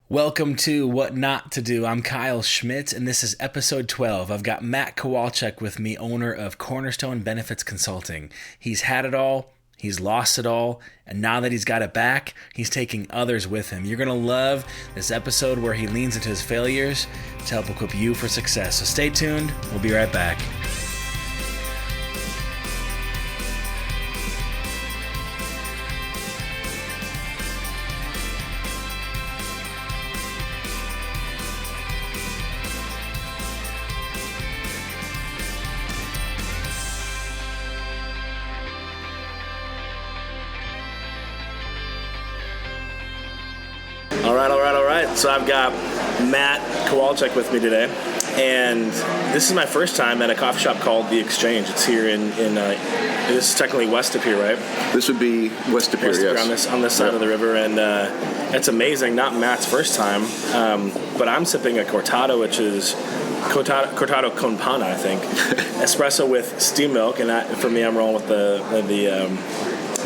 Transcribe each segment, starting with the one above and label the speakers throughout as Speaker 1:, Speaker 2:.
Speaker 1: Welcome to What Not to Do. I'm Kyle Schmidt, and this is episode 12. I've got Matt Kowalczyk with me, owner of Cornerstone Benefits Consulting. He's had it all, he's lost it all, and now that he's got it back, he's taking others with him. You're going to love this episode where he leans into his failures to help equip you for success. So stay tuned. We'll be right back. All right. So I've got Matt Kowalczyk with me today, and this is my first time at a coffee shop called The Exchange. It's here in this is technically west of here, right?
Speaker 2: This would be west of here, yes.
Speaker 1: On this side of the river, and it's amazing. Not Matt's first time, but I'm sipping a cortado, which is cortado con pana, I think. Espresso with steamed milk, and for me, I'm rolling with the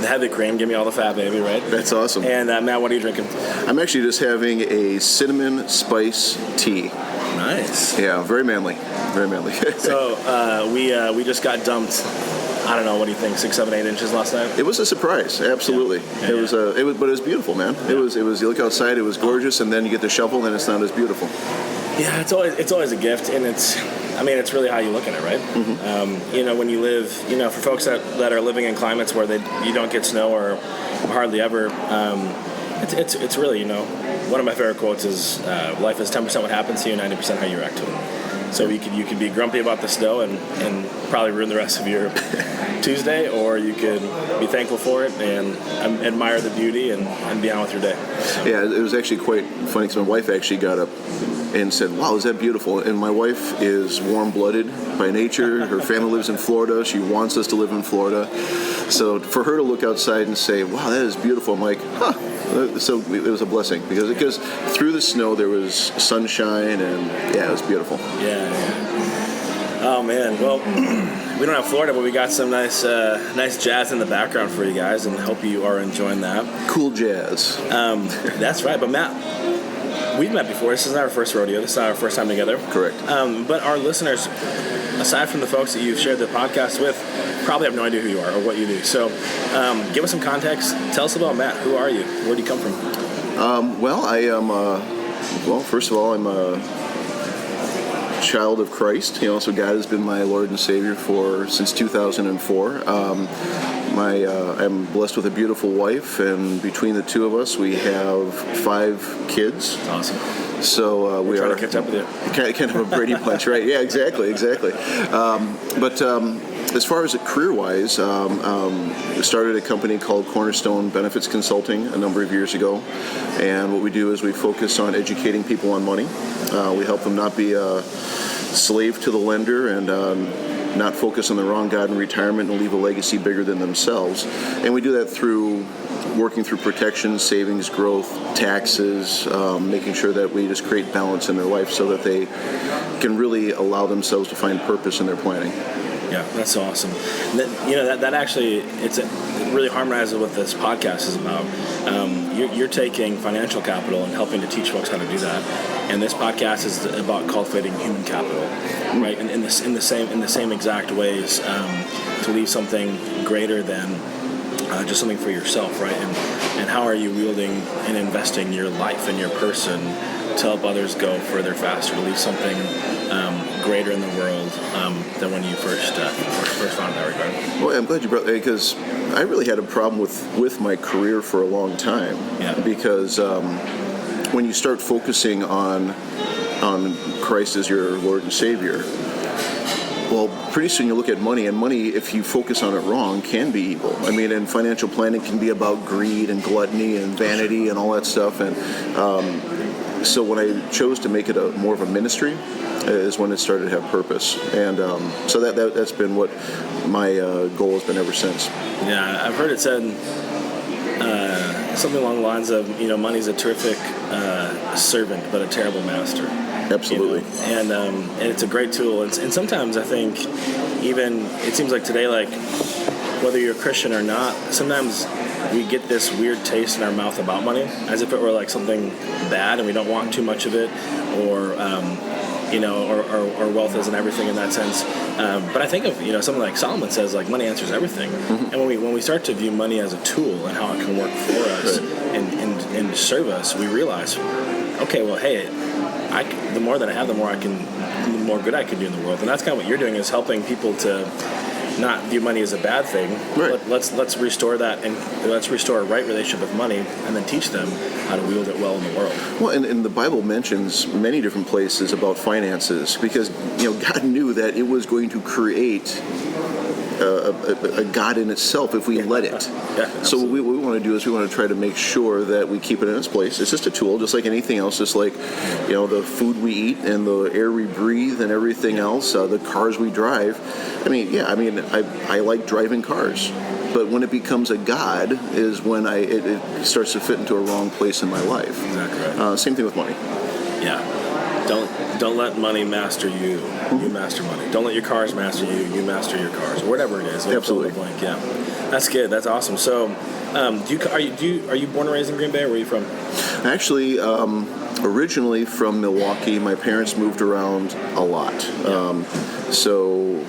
Speaker 1: heavy cream. Give me all the fat, baby, right?
Speaker 2: That's awesome.
Speaker 1: And Matt, what are you drinking?
Speaker 2: I'm actually just having a cinnamon spice tea.
Speaker 1: Nice.
Speaker 2: Yeah, very manly. Very manly.
Speaker 1: So we just got dumped. I don't know. What do you think? 6, 7, 8 inches last night.
Speaker 2: It was a surprise. Absolutely.
Speaker 1: Yeah.
Speaker 2: But it was beautiful, man. Yeah. It was. You look outside. It was gorgeous, and then you get the shovel, and it's not as beautiful.
Speaker 1: Yeah, it's always a gift, and it's really how you look at it, right?
Speaker 2: Mm-hmm.
Speaker 1: When you live, for folks that are living in climates where you don't get snow or hardly ever, it's really, one of my favorite quotes is, life is 10% what happens to you, 90% how you react to it. So you could be grumpy about the snow and probably ruin the rest of your Tuesday, or you could be thankful for it and admire the beauty and be on with your day. So.
Speaker 2: Yeah, it was actually quite funny because my wife actually got up and said, "Wow, is that beautiful?" And my wife is warm-blooded by nature. Her family lives in Florida. She wants us to live in Florida. So for her to look outside and say, "Wow, that is beautiful," I'm like, huh. So it was a blessing because through the snow there was sunshine, and yeah, it was beautiful.
Speaker 1: Yeah. Oh man, well, we don't have Florida, but we got some nice jazz in the background for you guys, and hope you are enjoying that.
Speaker 2: Cool jazz.
Speaker 1: That's right. But Matt, we've met before. This is not our first rodeo. This is not our first time together.
Speaker 2: Correct.
Speaker 1: But our listeners, aside from the folks that you've shared the podcast with, probably have no idea who you are or what you do. So give us some context. Tell us about Matt. Who are you? Where do you come from?
Speaker 2: I am, first of all, I'm a child of Christ. So God has been my Lord and Savior since 2004. I'm blessed with a beautiful wife, and between the two of us, we have 5 kids.
Speaker 1: That's awesome.
Speaker 2: So
Speaker 1: we're trying to catch up with you.
Speaker 2: Kind of a Brady Bunch, right? Yeah, exactly. But as far as career-wise, started a company called Cornerstone Benefits Consulting a number of years ago, and what we do is we focus on educating people on money. We help them not be a slave to the lender and not focus on the wrong God in retirement and leave a legacy bigger than themselves. And we do that through working through protection, savings, growth, taxes, making sure that we just create balance in their life so that they can really allow themselves to find purpose in their planning.
Speaker 1: Yeah, that's awesome. That actually, it really harmonizes with what this podcast is about. You're taking financial capital and helping to teach folks how to do that, and this podcast is about cultivating human capital, right? And in the same exact ways, to leave something greater than just something for yourself, right? And how are you wielding and investing your life and your person to help others go further, faster, to leave something greater in the world than when you first found that regard.
Speaker 2: Well, I'm glad you brought that because I really had a problem with my career for a long time.
Speaker 1: Yeah.
Speaker 2: Because when you start focusing on Christ as your Lord and Savior, well, pretty soon you look at money, and money, if you focus on it wrong, can be evil. And financial planning can be about greed and gluttony and vanity and all that stuff. And so when I chose to make it more of a ministry, is when it started to have purpose. And so that's been what my goal has been ever since.
Speaker 1: Yeah, I've heard it said something along the lines of, money's a terrific servant, but a terrible master.
Speaker 2: Absolutely.
Speaker 1: And it's a great tool. And sometimes I think even, it seems like today, like, whether you're a Christian or not, sometimes we get this weird taste in our mouth about money, as if it were like something bad, and we don't want too much of it, or or wealth isn't everything in that sense. But I think of something like Solomon says, like money answers everything. And when we start to view money as a tool and how it can work for us and serve us, we realize, okay, well, hey, the more that I have, the more good I can do in the world. And that's kind of what you're doing, is helping people to not view money as a bad thing.
Speaker 2: Right.
Speaker 1: Let's restore that, and let's restore a right relationship with money, and then teach them how to wield it well in the world.
Speaker 2: Well, and the Bible mentions many different places about finances, because God knew that it was going to create a God in itself if we let it. So what we want to do is we want to try to make sure that we keep it in its place. It's just a tool, just like anything else. Just like the food we eat and the air we breathe and everything else, the cars we drive. I like driving cars. But when it becomes a god is when it starts to fit into a wrong place in my life.
Speaker 1: Exactly right.
Speaker 2: Same thing with money.
Speaker 1: Yeah. Don't let money master you. You master money. Don't let your cars master you. You master your cars. Or whatever it is.
Speaker 2: Absolutely.
Speaker 1: Blank. Yeah. That's good. That's awesome. So, are you born and raised in Green Bay? Or where are you from?
Speaker 2: Actually, originally from Milwaukee. My parents moved around a lot. So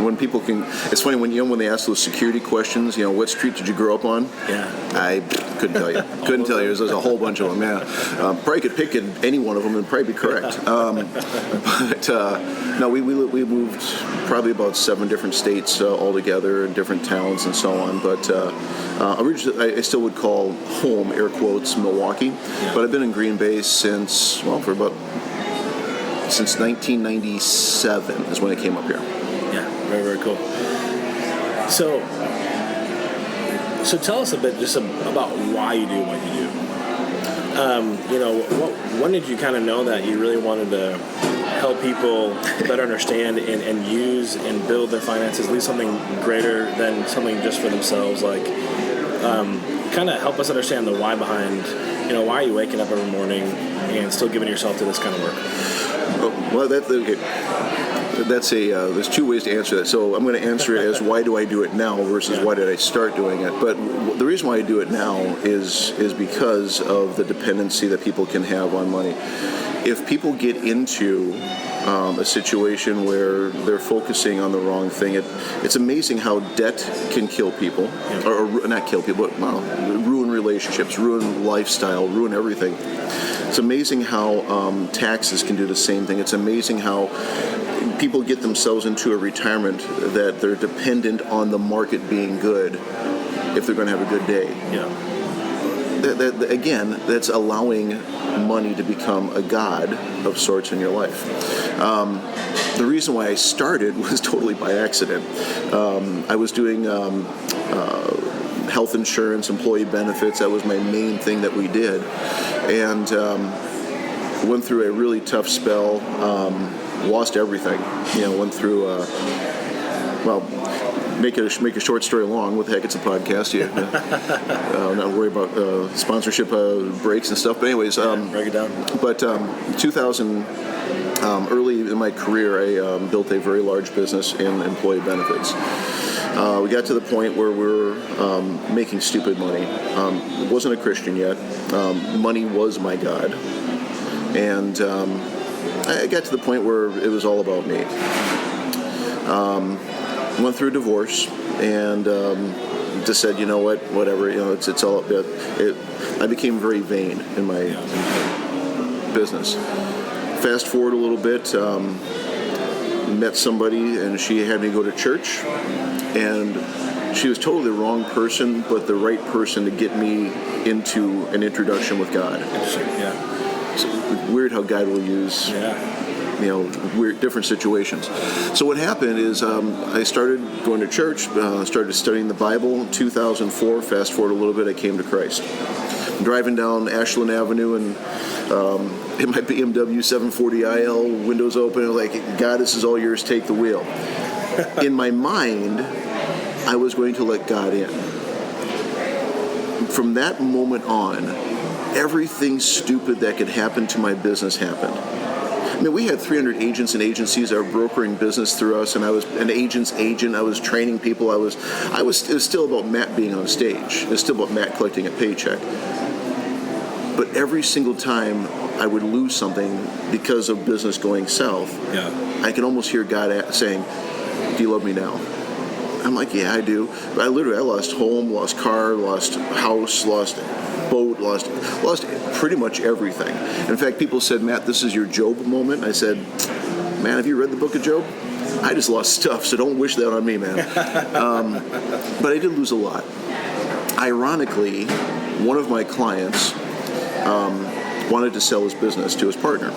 Speaker 2: when people it's funny when they ask those security questions, what street did you grow up on?
Speaker 1: Yeah.
Speaker 2: I couldn't tell you. Couldn't tell you. There's a whole bunch of them, yeah. Probably could pick any one of them and probably be correct. No, we moved probably about 7 different states altogether, and different towns and so on. But originally, I still would call home, air quotes, Milwaukee. Yeah. But I've been in Green Bay since 1997 is when I came up here.
Speaker 1: Yeah, very, very cool. So tell us a bit just about why you do what you do. When did you kind of know that you really wanted to help people better understand and use and build their finances, leave something greater than something just for themselves? Like, kind of help us understand the why behind, why are you waking up every morning and still giving yourself to this kind of work?
Speaker 2: Well, there's 2 ways to answer that. So I'm going to answer it as why do I do it now versus why did I start doing it. But the reason why I do it now is because of the dependency that people can have on money. If people get into a situation where they're focusing on the wrong thing, it's amazing how debt can kill people, or not kill people, but ruin relationships, ruin lifestyle, ruin everything. It's amazing how taxes can do the same thing. It's amazing how people get themselves into a retirement that they're dependent on the market being good if they're going to have a good day.
Speaker 1: Yeah.
Speaker 2: Again, that's allowing money to become a god of sorts in your life. The reason why I started was totally by accident. I was doing health insurance, employee benefits. That was my main thing that we did. And went through a really tough spell, lost everything. Went through, make a short story long. What the heck, it's a podcast. Not worry about sponsorship breaks and stuff. But anyways,
Speaker 1: break it down.
Speaker 2: But 2000, early in my career, I built a very large business in employee benefits. We got to the point where we were making stupid money. Wasn't a Christian yet. Money was my god. And I got to the point where it was all about me. Went through a divorce and just said, whatever, it's all about it. I became very vain in my business. Fast forward a little bit, met somebody and she had me go to church, and she was totally the wrong person, but the right person to get me into an introduction with God.
Speaker 1: Yeah.
Speaker 2: It's weird how God will use weird different situations. So what happened is I started going to church, started studying the Bible. In 2004, fast forward a little bit, I came to Christ. I'm driving down Ashland Avenue and in my BMW 740IL, windows open, and like, God, this is all yours, take the wheel. In my mind, I was going to let God in. From that moment on, everything stupid that could happen to my business happened. I mean, we had 300 agents and agencies that were brokering business through us, and I was an agent's agent. I was training people. It was still about Matt being on stage. It was still about Matt collecting a paycheck. But every single time I would lose something because of business going south, I could almost hear God saying, "Do you love me now?" I'm like, "Yeah, I do." But I lost home, lost car, lost house, lost boat, lost pretty much everything. In fact, people said, "Matt, this is your Job moment." I said, "Man, have you read the book of Job? I just lost stuff, so don't wish that on me, man." But I did lose a lot. Ironically, one of my clients wanted to sell his business to his partner.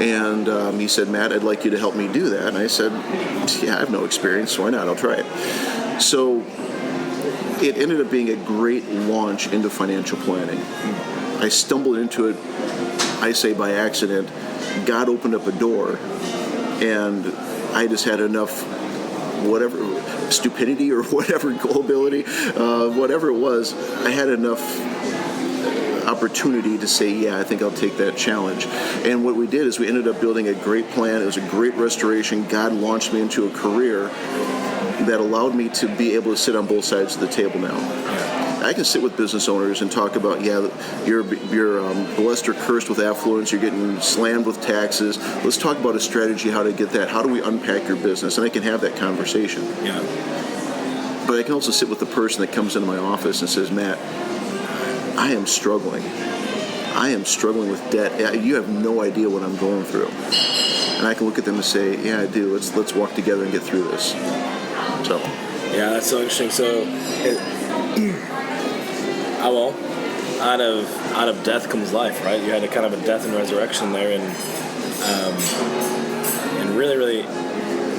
Speaker 2: And he said, "Matt, I'd like you to help me do that." And I said, "Yeah, I have no experience. Why not? I'll try it." So it ended up being a great launch into financial planning. I stumbled into it, I say by accident. God opened up a door, and I just had enough, whatever, stupidity or whatever, gullibility, whatever it was, I had enough opportunity to say, "Yeah, I think I'll take that challenge." And what we did is we ended up building a great plan. It was a great restoration. God launched me into a career that allowed me to be able to sit on both sides of the table now. I can sit with business owners and talk about, yeah, you're blessed or cursed with affluence, you're getting slammed with taxes. Let's talk about a strategy, how to get that. How do we unpack your business? And I can have that conversation.
Speaker 1: Yeah.
Speaker 2: But I can also sit with the person that comes into my office and says, "Matt, I am struggling. I am struggling with debt. You have no idea what I'm going through." And I can look at them and say, "Yeah, I do. Let's walk together and get through this." So.
Speaker 1: Yeah, that's so interesting. So, out of death comes life, right? You had a kind of a death and resurrection there, and really, really,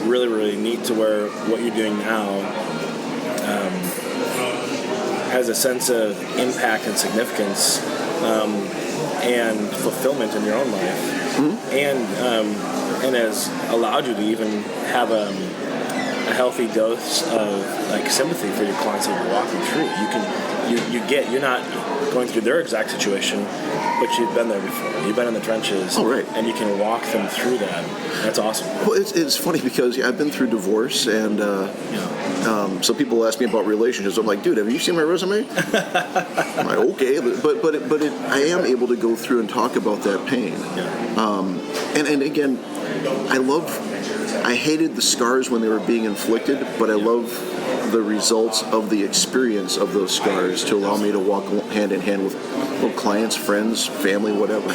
Speaker 1: really, really neat to where what you're doing now has a sense of impact and significance and fulfillment in your own life, and has allowed you to even have a healthy dose of sympathy for your clients that you're walking through. You're not going through their exact situation, but you've been there before. You've been in the trenches, and you can walk them through that. That's awesome.
Speaker 2: Well, it's funny because I've been through divorce, and so people ask me about relationships. I'm like, "Dude, have you seen my resume?" I'm like, "Okay," but I am able to go through and talk about that pain. And again, I hated the scars when they were being inflicted, but I love the results of the experience of those scars to allow me to walk hand in hand with clients, friends, family, whatever.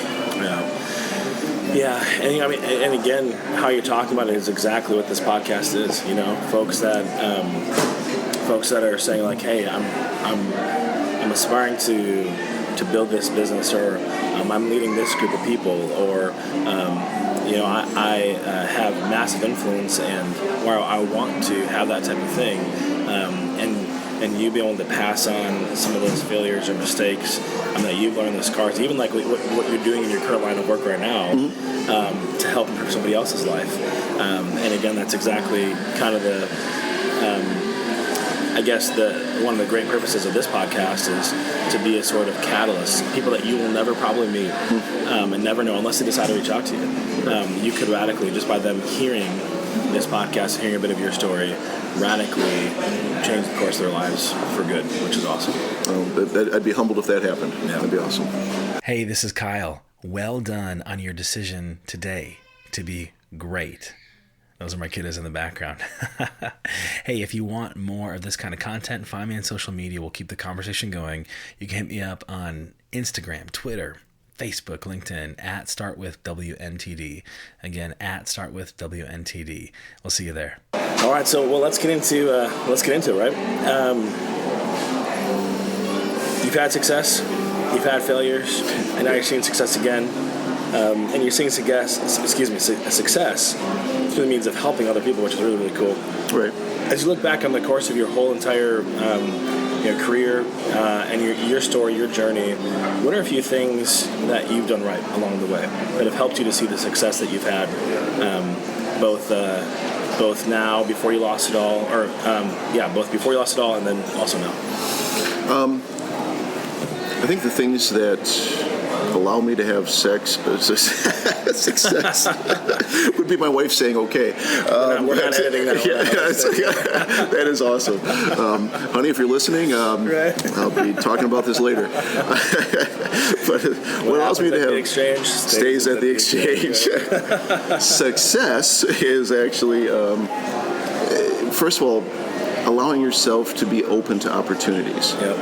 Speaker 1: Yeah, and I mean, and again, how you're talking about it is exactly what this podcast is. You know, folks that are saying like, "Hey, I'm aspiring to build this business," or "I'm leading this group of people," or I have massive influence, and where I want to have that type of thing, and you be able to pass on some of those failures or mistakes that you've learned, those scars, even like what you're doing in your current line of work right now, to help improve somebody else's life. And again, that's exactly kind of the I guess one of the great purposes of this podcast is to be a sort of catalyst. People that you will never probably meet and never know unless they decide to reach out to you. You could radically, just by them hearing this podcast, hearing a bit of your story, radically change the course of their lives for good, which is awesome.
Speaker 2: I'd be humbled if that happened. Yeah. That'd be awesome.
Speaker 3: Hey, this is Kyle. Well done on your decision today to be great. Those are my kiddos in the background. Hey, if you want more of this kind of content, find me on social media. We'll keep the conversation going. You can hit me up on Instagram, Twitter, Facebook, LinkedIn, at StartWithWNTD. Again, at StartWithWNTD. We'll see you there.
Speaker 1: All right, so let's get into it, right? You've had success, you've had failures, and now you're seeing success again. And you're seeing success through the means of helping other people, which is really, really cool.
Speaker 2: Right.
Speaker 1: As you look back on the course of your whole entire career and your story, your journey, what are a few things that you've done right along the way that have helped you to see the success that you've had, both now, before you lost it all, or both before you lost it all and then also now?
Speaker 2: I think the things that allow me to have sex. Success would be my wife saying, okay.
Speaker 1: We're not editing that one.
Speaker 2: That is awesome. Honey, if you're listening, I'll be talking about this later. But what allows me to have
Speaker 1: exchange
Speaker 2: stays at the exchange. Success is actually, first of all, allowing yourself to be open to opportunities.
Speaker 1: Yep.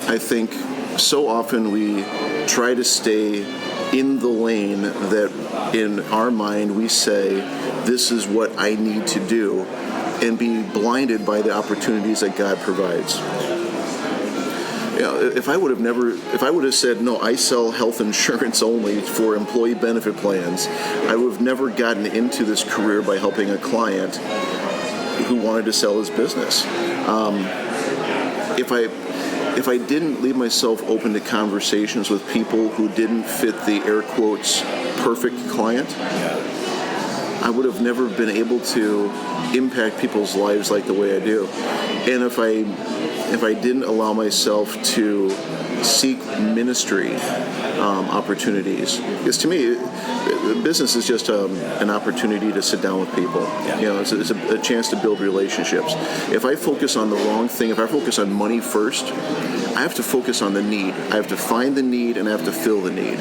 Speaker 2: I think so often we try to stay in the lane that in our mind we say, this is what I need to do, and be blinded by the opportunities that God provides. If I would have said, no, I sell health insurance only for employee benefit plans, I would have never gotten into this career by helping a client who wanted to sell his business. If I didn't leave myself open to conversations with people who didn't fit the air quotes perfect client, I would have never been able to impact people's lives like the way I do. And if I didn't allow myself to seek ministry opportunities, because to me, business is just an opportunity to sit down with people. It's a chance to build relationships. If I focus on the wrong thing, if I focus on money first, I have to focus on the need. I have to find the need and I have to fill the need.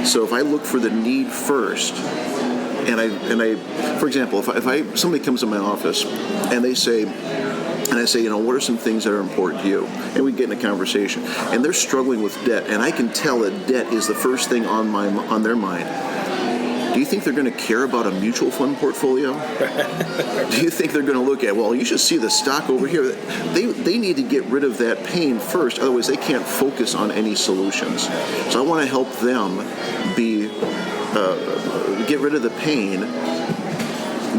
Speaker 2: So if I look for the need first, and I, for example, if somebody comes to my office and they say, and I say, what are some things that are important to you? And we get in a conversation, and they're struggling with debt, and I can tell that debt is the first thing on their mind. Do you think they're going to care about a mutual fund portfolio? Do you think they're going to look at, well, you should see the stock over here? They need to get rid of that pain first, otherwise they can't focus on any solutions. So I want to help them get rid of the pain,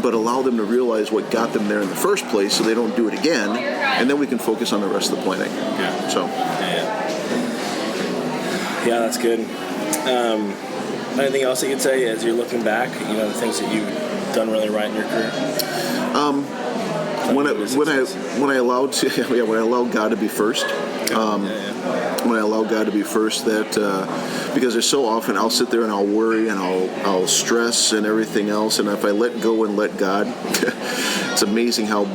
Speaker 2: but allow them to realize what got them there in the first place so they don't do it again, and then we can focus on the rest of the planning.
Speaker 1: Yeah, that's good. Anything else that you'd say as you're looking back, the things that you've done really right in your career? When I allow God to be first. When I allow God to be first, because there's so often I'll sit there and I'll worry and I'll stress and everything else, and if I let go and let God, it's amazing how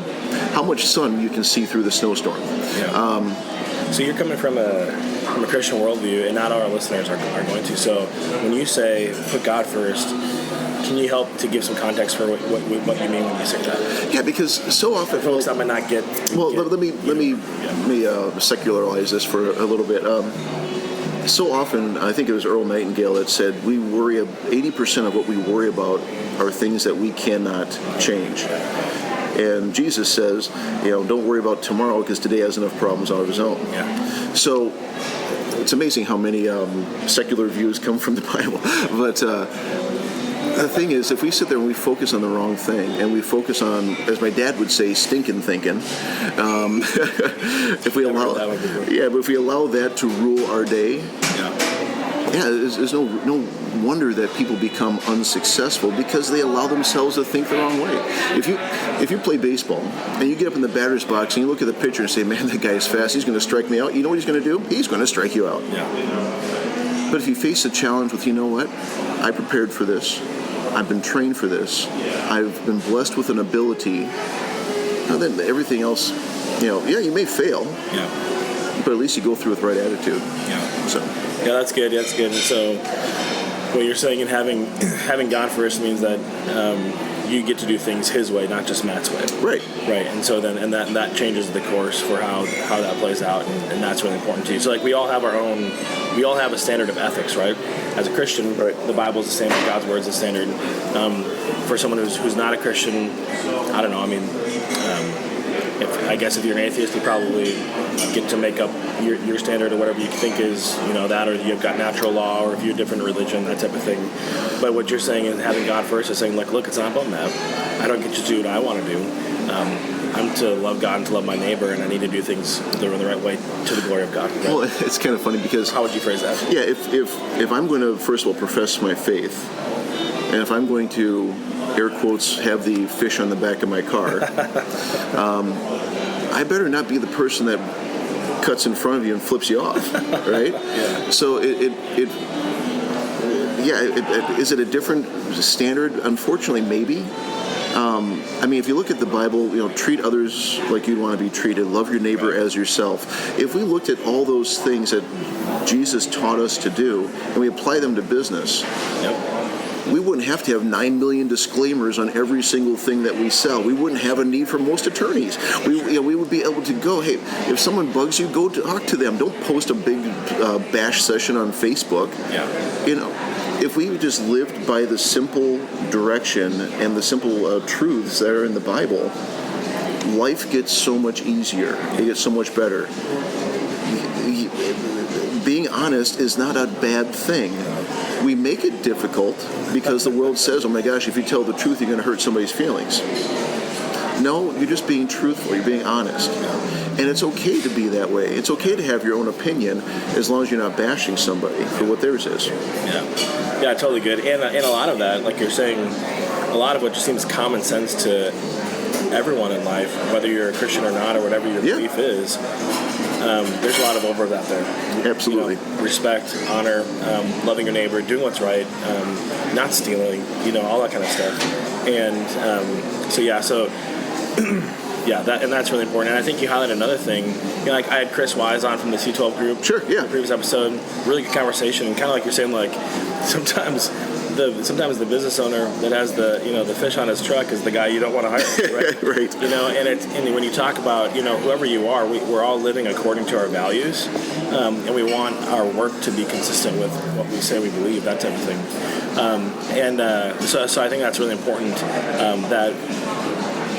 Speaker 1: much sun you can see through the snowstorm. So you're coming from a Christian worldview, and not all our listeners are going to. So when you say put God first, can you help to give some context for what you mean when you say that?
Speaker 2: Yeah, because so often
Speaker 1: folks that might not get.
Speaker 2: Well, let me secularize this for a little bit. So often, I think it was Earl Nightingale that said, 80% of what we worry about are things that we cannot change. And Jesus says, don't worry about tomorrow because today has enough problems of his own.
Speaker 1: Yeah.
Speaker 2: So it's amazing how many secular views come from the Bible. But the thing is, if we sit there and we focus on the wrong thing, and we focus on, as my dad would say, stinking thinking, if we allow that to rule our day, there's no wonder that people become unsuccessful because they allow themselves to think the wrong way. If you play baseball and you get up in the batter's box and you look at the pitcher and say, man, that guy is fast, he's going to strike me out, you know what he's going to do? He's going to strike you out. Yeah. But if you face the challenge with, what? I prepared for this. I've been trained for this. I've been blessed with an ability. Then everything else, you may fail. Yeah. But at least you go through with the right attitude.
Speaker 1: Yeah. So. Yeah, that's good. That's good. And so, what you're saying and having God first means that you get to do things His way, not just Matt's way.
Speaker 2: Right.
Speaker 1: Right. And so then, that changes the course for how that plays out, and that's really important too. So we all have a standard of ethics, right? As a Christian, right, the Bible's the standard, God's word's the standard. For someone who's not a Christian, I don't know. I mean, if you're an atheist, you probably get to make up your standard or whatever you think is, that, or you've got natural law, or if you're a different religion, that type of thing. But what you're saying is having God first is saying, look, it's not about that. I don't get to do what I want to do. I'm to love God and to love my neighbor, and I need to do things the right way to the glory of God. Right?
Speaker 2: Well, it's kind of funny because...
Speaker 1: How would you phrase that?
Speaker 2: Yeah, if I'm going to, first of all, profess my faith, and if I'm going to, air quotes, have the fish on the back of my car, I better not be the person that cuts in front of you and flips you off, right?
Speaker 1: Yeah.
Speaker 2: So is it a different standard? Unfortunately, maybe. I mean, if you look at the Bible, treat others like you'd want to be treated. Love your neighbor as yourself. If we looked at all those things that Jesus taught us to do and we apply them to business, we wouldn't have to have 9 million disclaimers on every single thing that we sell. We wouldn't have a need for most attorneys. We would be able to go, hey, if someone bugs you, go talk to them. Don't post a big bash session on Facebook. If we just lived by the simple direction and the simple truths that are in the Bible, life gets so much easier. It gets so much better. Being honest is not a bad thing. We make it difficult because the world says, oh my gosh, if you tell the truth, you're going to hurt somebody's feelings. No, you're just being truthful. You're being honest. And it's okay to be that way. It's okay to have your own opinion as long as you're not bashing somebody for what theirs is.
Speaker 1: Yeah, totally good. And a lot of that, like you're saying, a lot of what just seems common sense to everyone in life, whether you're a Christian or not, or whatever your belief is, there's a lot of overlap there.
Speaker 2: Absolutely.
Speaker 1: Respect, honor, loving your neighbor, doing what's right, not stealing, all that kind of stuff. And that's really important. And I think you highlight another thing. Like I had Chris Wise on from the C12 group.
Speaker 2: Sure, yeah.
Speaker 1: In the previous episode, really good conversation. And kind of like you're saying, like sometimes the business owner that has the fish on his truck is the guy you don't want to hire, right?
Speaker 2: Right.
Speaker 1: And when you talk about whoever you are, we're all living according to our values, and we want our work to be consistent with what we say we believe, that type of thing. So I think that's really important.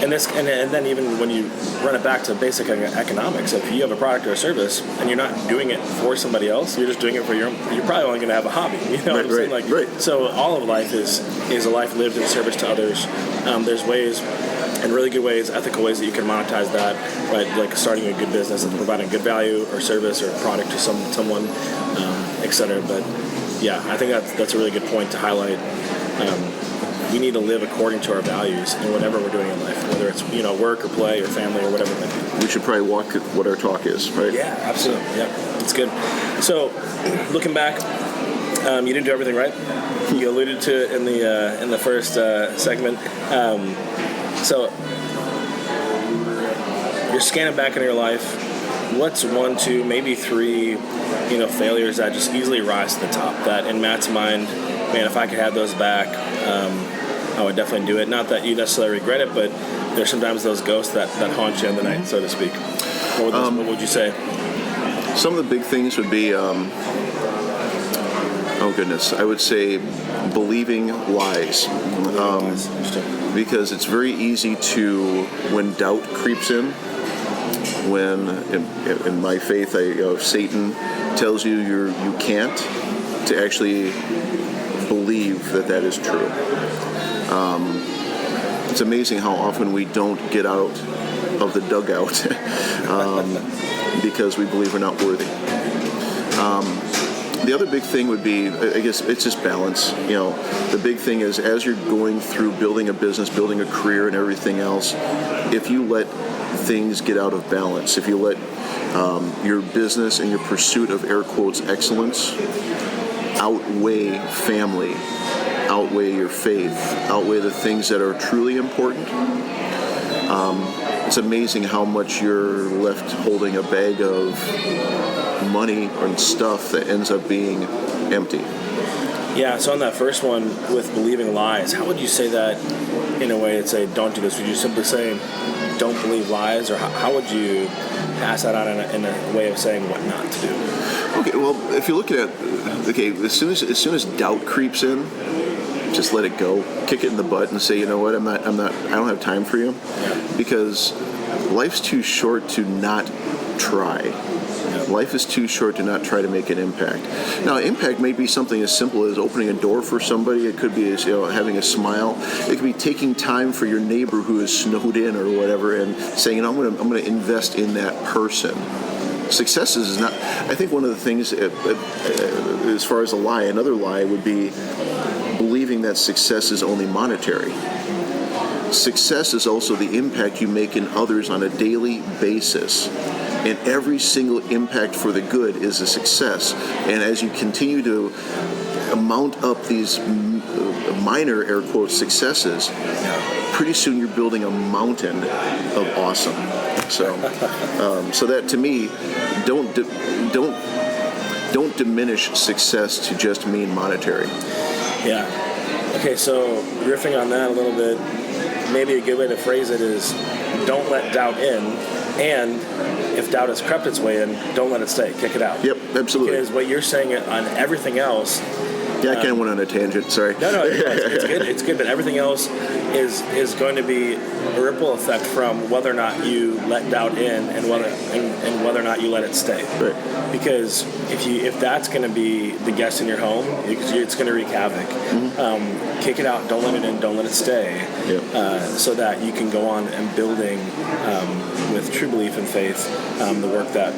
Speaker 1: And then even when you run it back to basic economics, if you have a product or a service and you're not doing it for somebody else, you're just doing it for your own, you're probably only going to have a hobby. You know what I'm saying?
Speaker 2: Right.
Speaker 1: So all of life is a life lived in service to others. There's ways, and really good ways, ethical ways that you can monetize that, right? Like starting a good business and providing good value or service or product to someone, et cetera. But yeah, I think that's a really good point to highlight. We need to live according to our values in whatever we're doing in life, whether it's work or play or family or whatever it might be.
Speaker 2: We should probably walk what our talk is, right?
Speaker 1: Yeah, absolutely. Yeah, it's good. So, looking back, you didn't do everything right. You alluded to it in the first segment. So, you're scanning back into your life. What's 1, 2, maybe 3, failures that just easily rise to the top? That in Matt's mind, man, if I could have those back, I would definitely do it. Not that you necessarily regret it, but there's sometimes those ghosts that haunt you in the night, so to speak. What would you say?
Speaker 2: Some of the big things would be, I would say believing lies. Because it's very easy to, when doubt creeps in, when in my faith, Satan tells you you can't, to actually believe that is true. It's amazing how often we don't get out of the dugout because we believe we're not worthy. The other big thing would be, I guess, it's just balance. The big thing is, as you're going through building a business, building a career and everything else, if you let things get out of balance, if you let your business and your pursuit of air quotes excellence outweigh family, outweigh your faith, outweigh the things that are truly important, it's amazing how much you're left holding a bag of money and stuff that ends up being empty.
Speaker 1: Yeah, so on that first one with believing lies, how would you say that in a way to say don't do this? Would you simply say don't believe lies, or how would you pass that on in a way of saying what not to do?
Speaker 2: Okay, well, if you look at as soon as doubt creeps in, just let it go, kick it in the butt, and say, you know what, I don't have time for you, because life's too short to not try. Life is too short to not try to make an impact. Now, impact may be something as simple as opening a door for somebody. It could be having a smile. It could be taking time for your neighbor who is snowed in or whatever, and saying, I'm going to invest in that person. Success is not. I think one of the things, as far as a lie, another lie would be believing that success is only monetary. Success is also the impact you make in others on a daily basis. and every single impact for the good is a success. And as you continue to mount up these minor, air quotes, successes, pretty soon you're building a mountain of awesome. So that to me, don't diminish success to just mean monetary.
Speaker 1: Yeah. Okay, so riffing on that a little bit, maybe a good way to phrase it is, don't let doubt in, and if doubt has crept its way in, don't let it stay. Kick it out.
Speaker 2: Yep, absolutely.
Speaker 1: Because what you're saying on everything else.
Speaker 2: Yeah, I kind of went on a tangent. Sorry.
Speaker 1: No, it's good. It's good, but everything else is going to be a ripple effect from whether or not you let doubt in and whether or not you let it stay.
Speaker 2: Right.
Speaker 1: Because if that's going to be the guest in your home, it's going to wreak havoc. Mm-hmm. Kick it out. Don't let it in. Don't let it stay. Yep. So that you can go on and building with true belief and faith the work that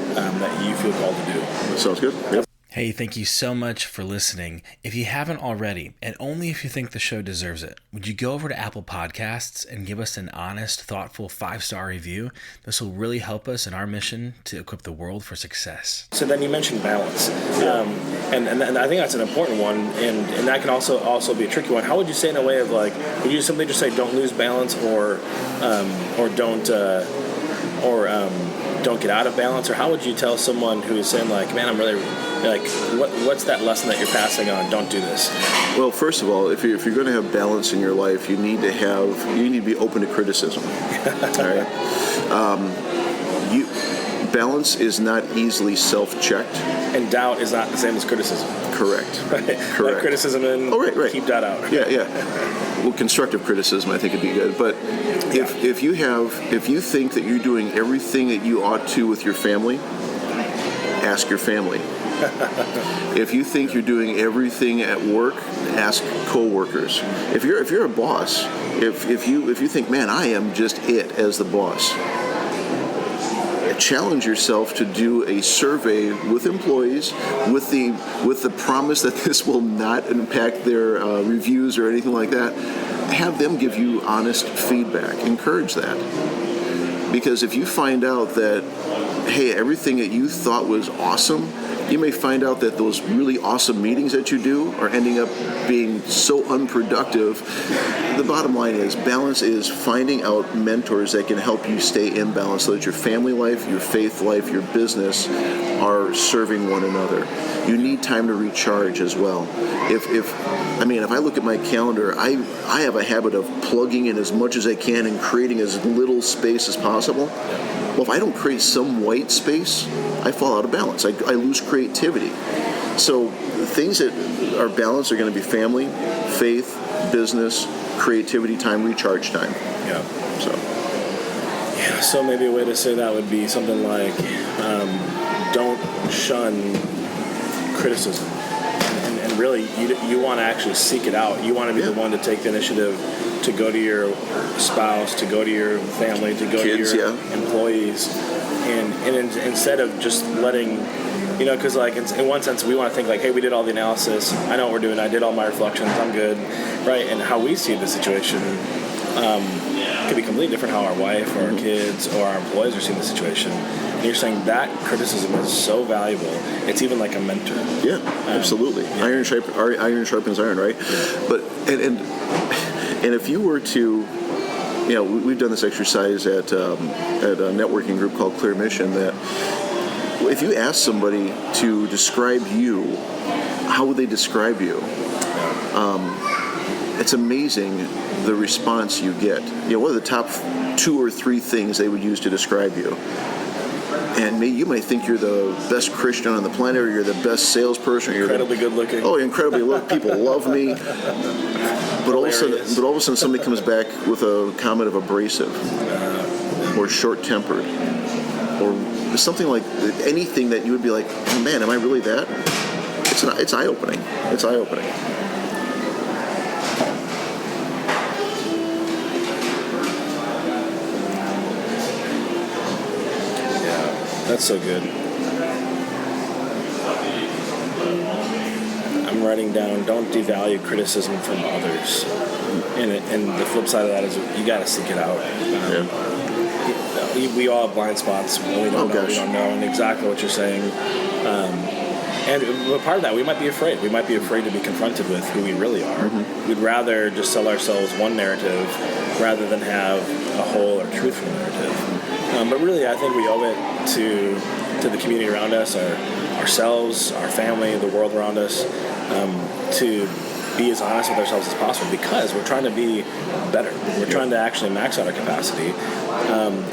Speaker 1: you feel called to do.
Speaker 2: Sounds good. Yep.
Speaker 3: Hey, thank you so much for listening. If you haven't already, and only if you think the show deserves it, would you go over to Apple Podcasts and give us an honest, thoughtful 5-star review? This will really help us in our mission to equip the world for success.
Speaker 1: So then you mentioned balance, and I think that's an important one, and that can also be a tricky one. How would you say in a way of like, would you simply just say don't lose balance, or don't get out of balance, or how would you tell someone who is saying like, man, I'm really like, what's that lesson that you're passing on? Don't do this.
Speaker 2: Well, first of all, if you're going to have balance in your life, you need to be open to criticism. All right. Balance is not easily self-checked,
Speaker 1: and doubt is not the same as criticism.
Speaker 2: Correct.
Speaker 1: Right.
Speaker 2: Correct.
Speaker 1: Let criticism in.
Speaker 2: Oh, right.
Speaker 1: Keep doubt out.
Speaker 2: Yeah. Well, constructive criticism, I think, would be good. But if you think that you're doing everything that you ought to with your family, ask your family. If you think you're doing everything at work, ask coworkers. If you're a boss, if you think, man, I am just it as the boss, challenge yourself to do a survey with employees with the promise that this will not impact their reviews or anything like that. Have them give you honest feedback. Encourage that. Because if you find out that, hey, everything that you thought was awesome, you may find out that those really awesome meetings that you do are ending up being so unproductive. The bottom line is balance is finding out mentors that can help you stay in balance so that your family life, your faith life, your business are serving one another. You need time to recharge as well. If I look at my calendar, I have a habit of plugging in as much as I can and creating as little space as possible. Well, if I don't create some white space, I fall out of balance. I lose creativity. So things that are balanced are going to be family, faith, business, creativity time, recharge time.
Speaker 1: Yeah. So maybe a way to say that would be something like, don't shun criticism. And really, you want to actually seek it out. You want to be the one to take the initiative to go to your spouse, to go to your family, to go
Speaker 2: Kids,
Speaker 1: to your employees. And instead of just letting, because like in one sense we want to think like, hey, we did all the analysis, I know what we're doing, I did all my reflections, I'm good, right? And how we see the situation could be completely different how our wife or our kids or our employees are seeing the situation. And you're saying that criticism is so valuable. It's even like a mentor. Yeah, absolutely. Yeah. Iron sharpens iron, right? Yeah. But and if you were to, we've done this exercise at a networking group called Clear Mission, that if you ask somebody to describe you, how would they describe you? It's amazing the response you get. What are the top 2 or 3 things they would use to describe you? And you might think you're the best Christian on the planet, or you're the best salesperson. Or you're incredibly good looking. Oh, incredibly look. People love me. But all of a sudden, somebody comes back with a comment of abrasive, or short-tempered, or something like anything that you would be like, oh, man, am I really that? It's eye-opening. It's eye-opening. That's so good. I'm writing down, don't devalue criticism from others. And the flip side of that is you got to seek it out. we all have blind spots. We don't know. We don't know, and exactly what you're saying. And part of that, we might be afraid. We might be afraid to be confronted with who we really are. Mm-hmm. We'd rather just sell ourselves one narrative rather than have a whole or truthful narrative. But really, I think we owe it to the community around us, ourselves, our family, the world around us, to be as honest with ourselves as possible, because we're trying to be better. We're trying to actually max out our capacity.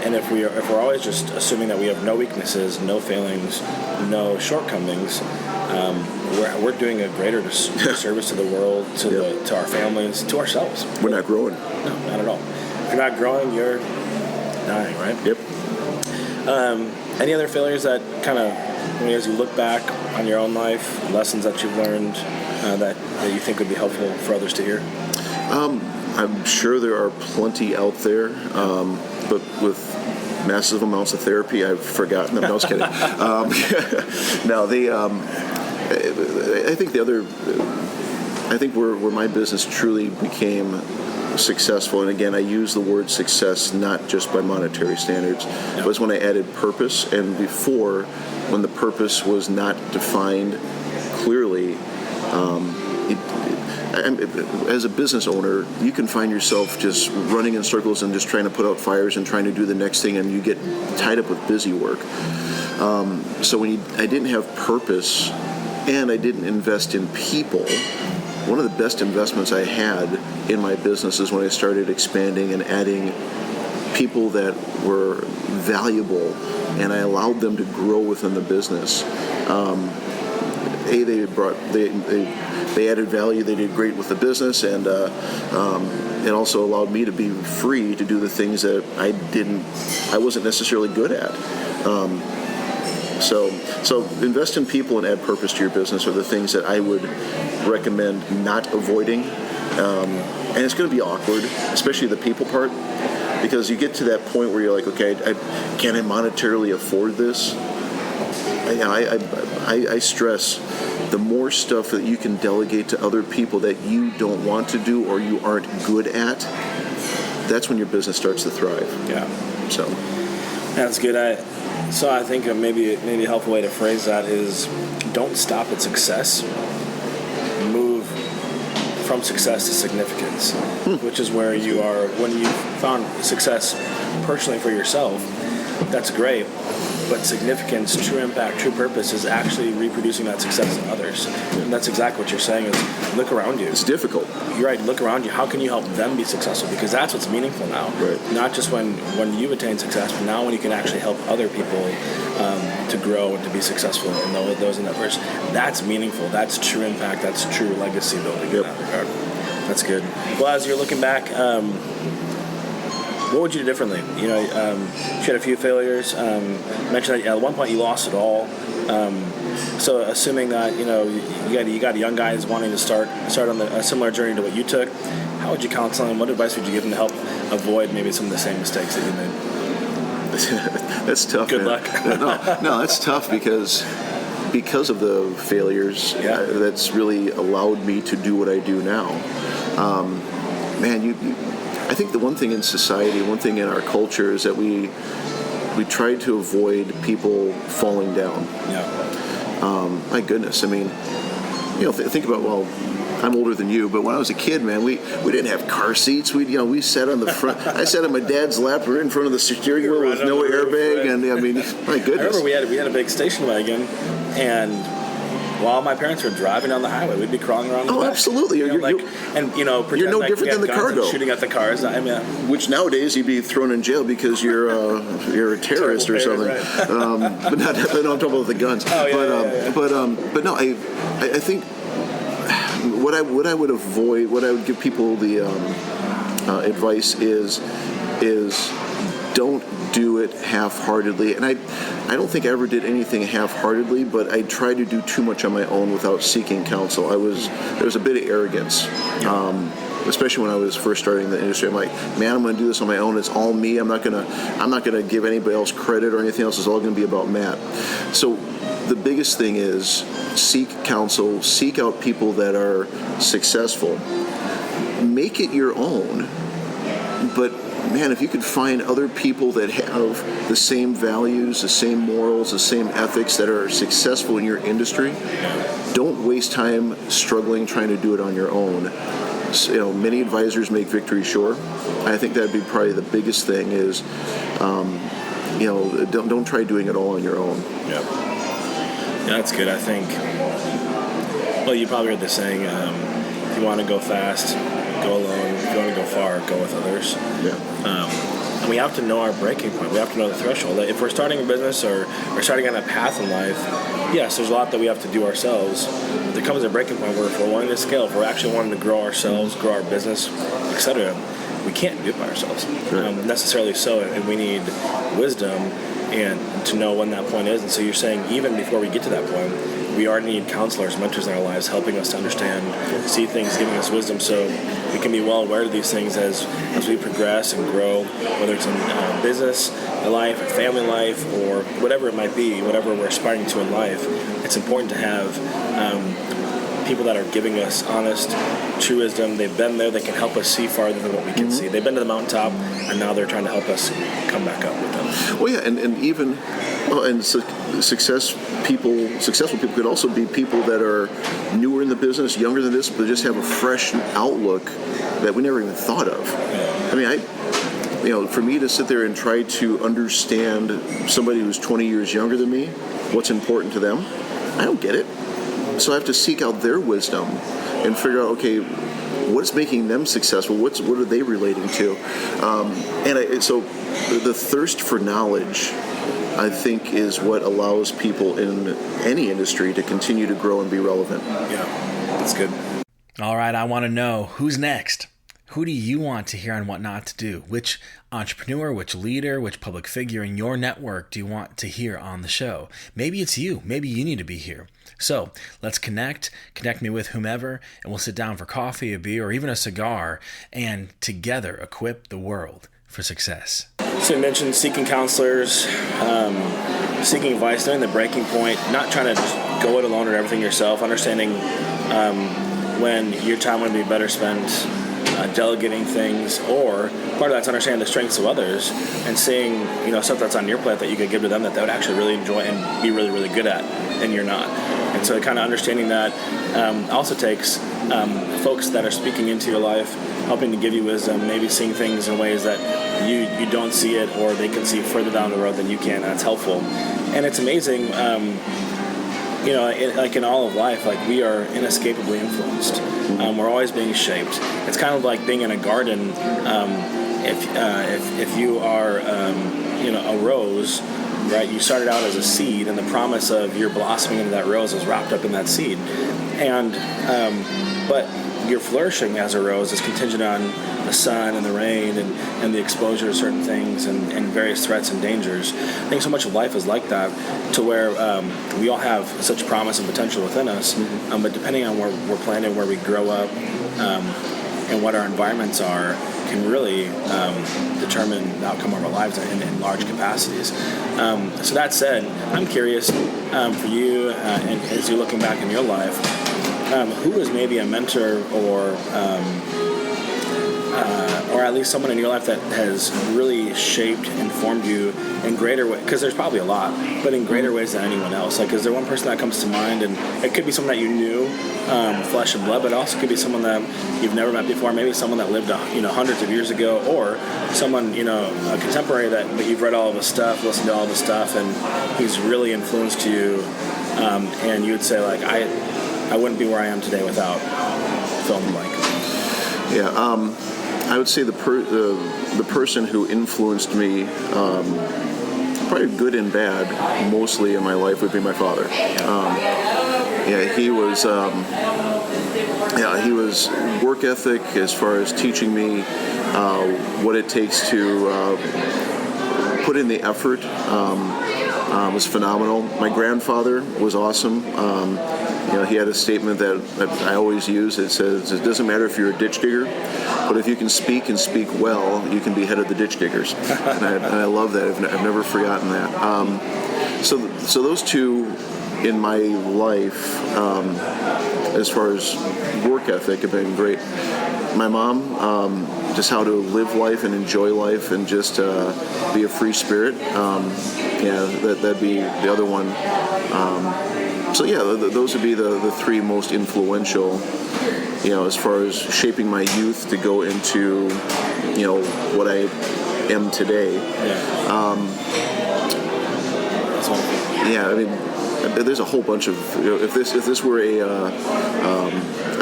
Speaker 1: And if we're always just assuming that we have no weaknesses, no failings, no shortcomings, we're doing a greater disservice to the world, to our families, to ourselves.
Speaker 2: We're not growing.
Speaker 1: No, not at all. If you're not growing, you're dying, right?
Speaker 2: Yep.
Speaker 1: Any other failures that kind of, as you look back on your own life, lessons that you've learned that you think would be helpful for others to hear?
Speaker 2: I'm sure there are plenty out there, but with massive amounts of therapy, I've forgotten them. No, I was kidding. I think where my business truly became successful, and again, I use the word success not just by monetary standards, was when I added purpose, and before, when the purpose was not defined clearly. As a business owner, you can find yourself just running in circles and just trying to put out fires and trying to do the next thing, and you get tied up with busy work. So when I didn't have purpose and I didn't invest in people, one of the best investments I had in my business is when I started expanding and adding people that were valuable, and I allowed them to grow within the business. They added value. They did great with the business, and it also allowed me to be free to do the things that I wasn't necessarily good at. So invest in people and add purpose to your business are the things that I would recommend not avoiding. And it's going to be awkward, especially the people part, because you get to that point where you're like, okay, can I monetarily afford this? I stress the more stuff that you can delegate to other people that you don't want to do or you aren't good at, that's when your business starts to thrive.
Speaker 1: Yeah.
Speaker 2: So
Speaker 1: that's good. I think maybe a helpful way to phrase that is, don't stop at success. Move from success to significance, which is where you are when you found success personally for yourself. That's great. But significance, true impact, true purpose is actually reproducing that success in others. And that's exactly what you're saying is look around you.
Speaker 2: It's difficult.
Speaker 1: You're right. Look around you. How can you help them be successful? Because that's what's meaningful now.
Speaker 2: Right.
Speaker 1: Not just when you attain success, but now when you can actually help other people to grow and to be successful in those endeavors. That's meaningful. That's true impact. That's true legacy building in that regard. That's good. Well, as you're looking back, what would you do differently? You had a few failures. Mentioned that at one point you lost it all. So assuming that you got young guys wanting to start on a similar journey to what you took, how would you counsel them? What advice would you give them to help avoid maybe some of the same mistakes that you made?
Speaker 2: That's tough.
Speaker 1: Good luck.
Speaker 2: No, that's tough because of the failures.
Speaker 1: Yeah.
Speaker 2: That's really allowed me to do what I do now. I think the one thing in society, one thing in our culture is that we try to avoid people falling down.
Speaker 1: Yeah.
Speaker 2: My goodness, I mean, think about, well, I'm older than you, but when I was a kid, man, we didn't have car seats. We sat on the front. I sat on my dad's lap. We were in front of the steering wheel with no airbag, right? And I mean, my goodness.
Speaker 1: I remember we had a big station wagon, and while my parents were driving down the highway, we'd be crawling around the back.
Speaker 2: Absolutely.
Speaker 1: You're no different
Speaker 2: than the Cardone.
Speaker 1: Shooting at the cars.
Speaker 2: Which nowadays you'd be thrown in jail because you're a terrorist or something.
Speaker 1: Right.
Speaker 2: But not. I'm talking about the guns. But no, I think what I would avoid, what I would give people the advice is don't do it half-heartedly. And I don't think I ever did anything half-heartedly, but I tried to do too much on my own without seeking counsel. There was a bit of arrogance, especially when I was first starting the industry. I'm like, man, I'm going to do this on my own. It's all me. I'm not gonna give anybody else credit or anything else. It's all going to be about Matt. So the biggest thing is seek counsel, seek out people that are successful, make it your own, but man, if you could find other people that have the same values, the same morals, the same ethics that are successful in your industry, don't waste time struggling trying to do it on your own. So, many advisors make victory sure. I think that'd be probably the biggest thing is, don't try doing it all on your own.
Speaker 1: Yeah, that's good. I think, well, you probably heard the saying, if you want to go fast, go alone. If you want to go far, go with others.
Speaker 2: Yeah.
Speaker 1: And we have to know our breaking point. We have to know the threshold. If we're starting a business or starting on a path in life, yes, there's a lot that we have to do ourselves. But there comes a breaking point where if we're wanting to scale, if we're actually wanting to grow ourselves, grow our business, etc., we can't do it by ourselves necessarily. So, and we need wisdom and to know when that point is. And so you're saying even before we get to that point, we already need counselors, mentors in our lives helping us to understand, see things, giving us wisdom so we can be well aware of these things as we progress and grow, whether it's in business life, or family life, or whatever it might be, whatever we're aspiring to in life. It's important to have people that are giving us honest, true wisdom. They've been there. They can help us see farther than what we can see. They've been to the mountaintop, and now they're trying to help us come back up with them.
Speaker 2: Well, yeah, and even successful people could also be people that are newer in the business, younger than this, but just have a fresh outlook that we never even thought of. Yeah. I mean, for me to sit there and try to understand somebody who's 20 years younger than me, what's important to them, I don't get it. So I have to seek out their wisdom and figure out, okay, what's making them successful? What are they relating to? So the thirst for knowledge, I think, is what allows people in any industry to continue to grow and be relevant.
Speaker 1: Yeah, that's good.
Speaker 3: All right, I want to know who's next. Who do you want to hear on what not to do? Which entrepreneur, which leader, which public figure in your network do you want to hear on the show? Maybe it's you. Maybe you need to be here. So let's connect me with whomever, and we'll sit down for coffee, a beer, or even a cigar, and together equip the world for success.
Speaker 1: So you mentioned seeking counselors, seeking advice, knowing the breaking point, not trying to just go it alone or everything yourself, understanding when your time would be better spent delegating things, or part of that's understanding the strengths of others and seeing stuff that's on your plate that you could give to them that they would actually really enjoy and be really, really good at, and you're not. And so kind of understanding that also takes folks that are speaking into your life, helping to give you wisdom, maybe seeing things in ways that you don't see it, or they can see further down the road than you can, and that's helpful. And it's amazing, like in all of life, like we are inescapably influenced. We're always being shaped. It's kind of like being in a garden. If you are a rose, right? You started out as a seed, and the promise of your blossoming into that rose is wrapped up in that seed. And but your flourishing as a rose is contingent on the sun and the rain and the exposure to certain things and various threats and dangers. I think so much of life is like that, to where we all have such promise and potential within us, but depending on where we're planted, where we grow up, and what our environments are, can really determine the outcome of our lives in large capacities. So that said, I'm curious for you, and as you're looking back in your life, who was maybe a mentor or at least someone in your life that has really shaped and formed you in greater ways? Because there's probably a lot, but in greater ways than anyone else. Like, is there one person that comes to mind? And it could be someone that you knew, flesh and blood, but it also could be someone that you've never met before. Maybe someone that lived, hundreds of years ago, or someone, a contemporary but you've read all of his stuff, listened to all of his stuff, and he's really influenced you. And you would say, like, I wouldn't be where I am today without fill in the blank.
Speaker 2: Yeah. I would say the person who influenced me, probably good and bad, mostly in my life, would be my father. He was work ethic as far as teaching me what it takes to put in the effort. Was phenomenal. My grandfather was awesome. He had a statement that I always use. It says, it doesn't matter if you're a ditch digger, but if you can speak and speak well, you can be head of the ditch diggers. And I love that. I've never forgotten that. So those two in my life, as far as work ethic, have been great. my mom, just how to live life and enjoy life and just be a free spirit. That'd be the other one. Those would be the three most influential, as far as shaping my youth to go into, what I am today. There's a whole bunch of, if this were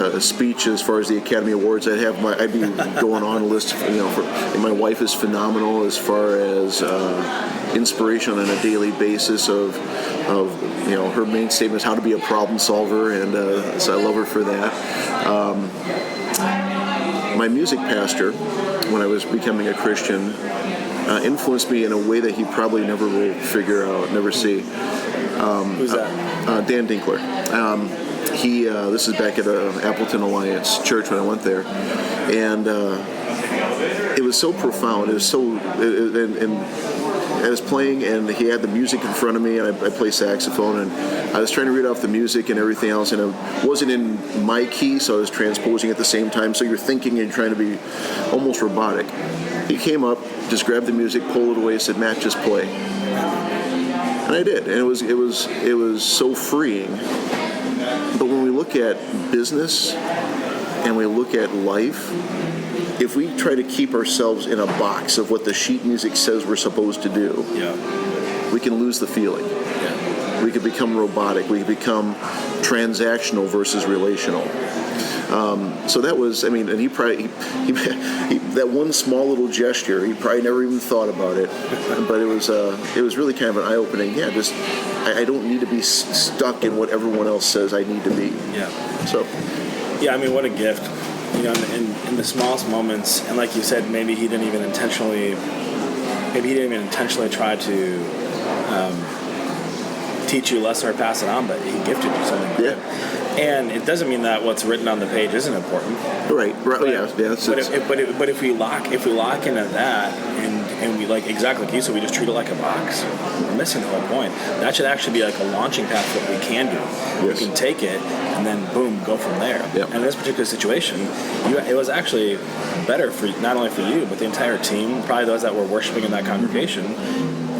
Speaker 2: a speech as far as the Academy Awards, I'd be going on a list. And my wife is phenomenal as far as inspiration on a daily basis of her main statement is how to be a problem solver, and so I love her for that. My music pastor, when I was becoming a Christian, influenced me in a way that he probably never will never see.
Speaker 1: Who's that?
Speaker 2: Dan Dinkler. This is back at Appleton Alliance Church when I went there, and it was so profound. It was so, and I was playing, and he had the music in front of me, and I play saxophone, and I was trying to read off the music and everything else, and it wasn't in my key, so I was transposing at the same time. So you're thinking and trying to be almost robotic. He came up, just grabbed the music, pulled it away, and said, "Matt, just play." And I did, and it was so freeing. But when we look at business and we look at life, if we try to keep ourselves in a box of what the sheet music says we're supposed to do, we can lose the feeling. We could become robotic. We could become transactional versus relational. So that was, and he probably, that one small little gesture, he probably never even thought about it, but it was really kind of an eye-opening, I don't need to be stuck in what everyone else says I need to be.
Speaker 1: What a gift, in the smallest moments, and like you said, maybe he didn't even intentionally try to teach you a lesson or pass it on, but he gifted you something good. And it doesn't mean that what's written on the page isn't important. Right. But if we lock into that and we exactly like you said, we just treat it like a box, we're missing the whole point. That should actually be like a launching pad for what we can do. Yes. We can take it and then boom, go from there. Yep. And in this particular situation, it was actually better for not only for you but the entire team, probably those that were worshiping in that congregation,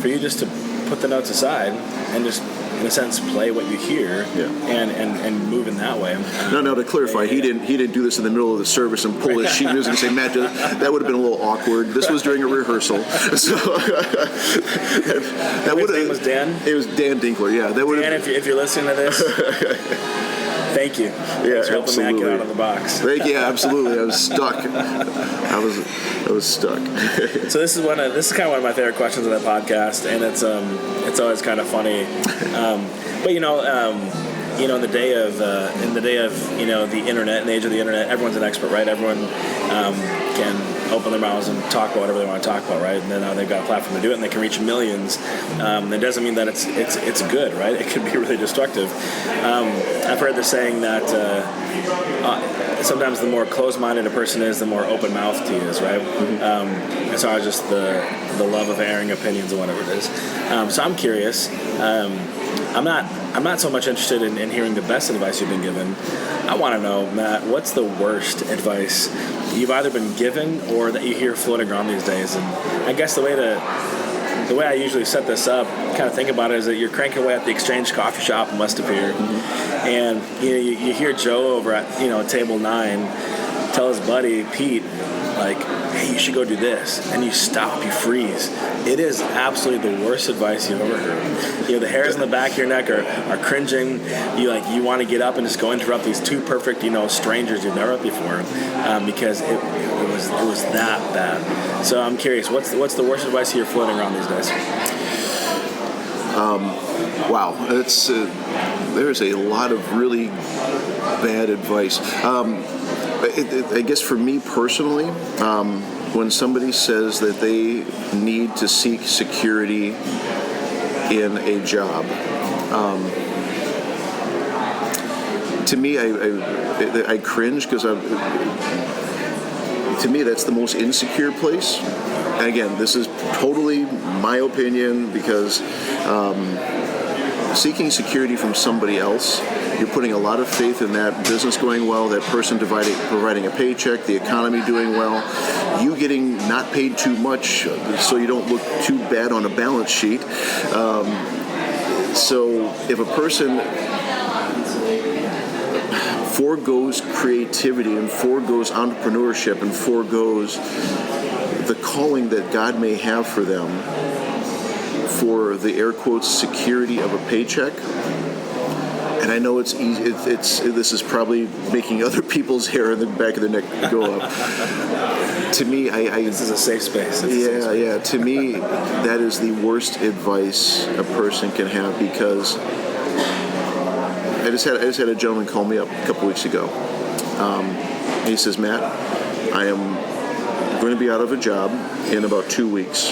Speaker 1: for you just to put the notes aside and just, in a sense, play what you hear and move in that way.
Speaker 2: No, to clarify, he didn't do this in the middle of the service and pull his sheet music and say, "Matt, that would have been a little awkward." This was during a rehearsal. So
Speaker 1: his name was Dan?
Speaker 2: It was Dan Dinkler, Dan,
Speaker 1: if you're listening to this, thank you. Thanks for helping Matt get out of the box.
Speaker 2: Absolutely. I was stuck. I was stuck.
Speaker 1: So this is kind of one of my favorite questions on the podcast, and it's always kind of funny. But in the day of the internet, in the age of the internet, everyone's an expert, right? Everyone can open their mouths and talk about whatever they want to talk about, right? And then they've got a platform to do it, and they can reach millions. That doesn't mean that it's good, right? It can be really destructive. I've heard the saying that sometimes the more closed-minded a person is, the more open-mouthed he is, right? Mm-hmm. As far as just the love of airing opinions and whatever it is. So I'm curious. I'm not so much interested in hearing the best advice you've been given. I want to know, Matt, what's the worst advice you've either been given or that you hear floating around these days? And I guess the way I usually set this up, kind of think about it, is that you're cranking away at the Exchange Coffee Shop in West Appear, and you hear Joe over at table 9 tell his buddy Pete, like, "Hey, you should go do this," and you stop, you freeze. It is absolutely the worst advice you've ever heard. The hairs on the back of your neck are cringing. You want to get up and just go interrupt these two perfect strangers you've never met before, because it was that bad. So I'm curious, what's the worst advice you're floating around these days?
Speaker 2: Wow, there's a lot of really bad advice. I guess for me personally, when somebody says that they need to seek security in a job, to me, I cringe, because to me that's the most insecure place. And again, this is totally my opinion, because seeking security from somebody else You're putting a lot of faith in that business going well, that person providing a paycheck, the economy doing well, you getting not paid too much so you don't look too bad on a balance sheet. So if a person foregoes creativity and foregoes entrepreneurship and foregoes the calling that God may have for them for the air quotes security of a paycheck, and I know it's easy. This is probably making other people's hair in the back of their neck go up. To me,
Speaker 1: this is a safe space.
Speaker 2: Yeah. To me, that is the worst advice a person can have, because I just had a gentleman call me up a couple weeks ago. He says, Matt, I am going to be out of a job in about 2 weeks.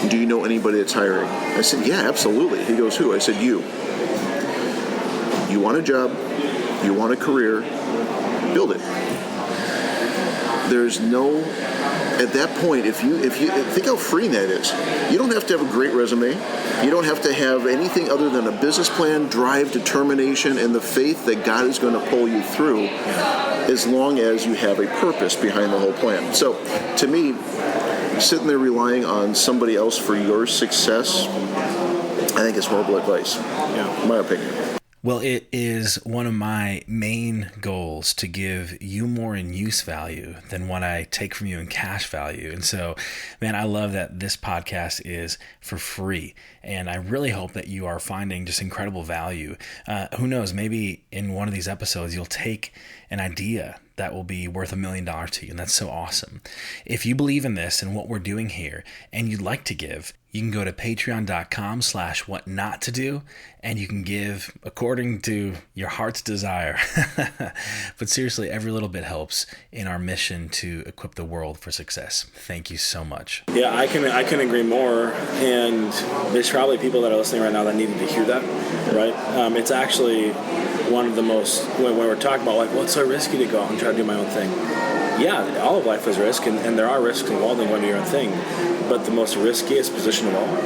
Speaker 2: Do you know anybody that's hiring? I said, yeah, absolutely. He goes, who? I said, you. You want a job, you want a career, build it. There's no, at that point, if you think how freeing that is. You don't have to have a great resume. You don't have to have anything other than a business plan, drive, determination, and the faith that God is going to pull you through, as long as you have a purpose behind the whole plan. So, to me, sitting there relying on somebody else for your success, I think is horrible advice. Yeah, in my opinion.
Speaker 3: Well, it is one of my main goals to give you more in use value than what I take from you in cash value. And so, man, I love that this podcast is for free. And I really hope that you are finding just incredible value. Who knows, maybe in one of these episodes, you'll take an idea that will be worth $1 million to you. And that's so awesome. If you believe in this and what we're doing here and you'd like to give, you can go to patreon.com/whatnotttodo and you can give according to your heart's desire. But seriously, every little bit helps in our mission to equip the world for success. Thank you so much.
Speaker 1: Yeah, I can agree more. And there's probably people that are listening right now that needed to hear that, right? It's actually one of the most, when we're talking about like, well, it's so risky to go out and try to do my own thing. Yeah, all of life is risk, and there are risks involved in going to your own thing. But the most riskiest position of all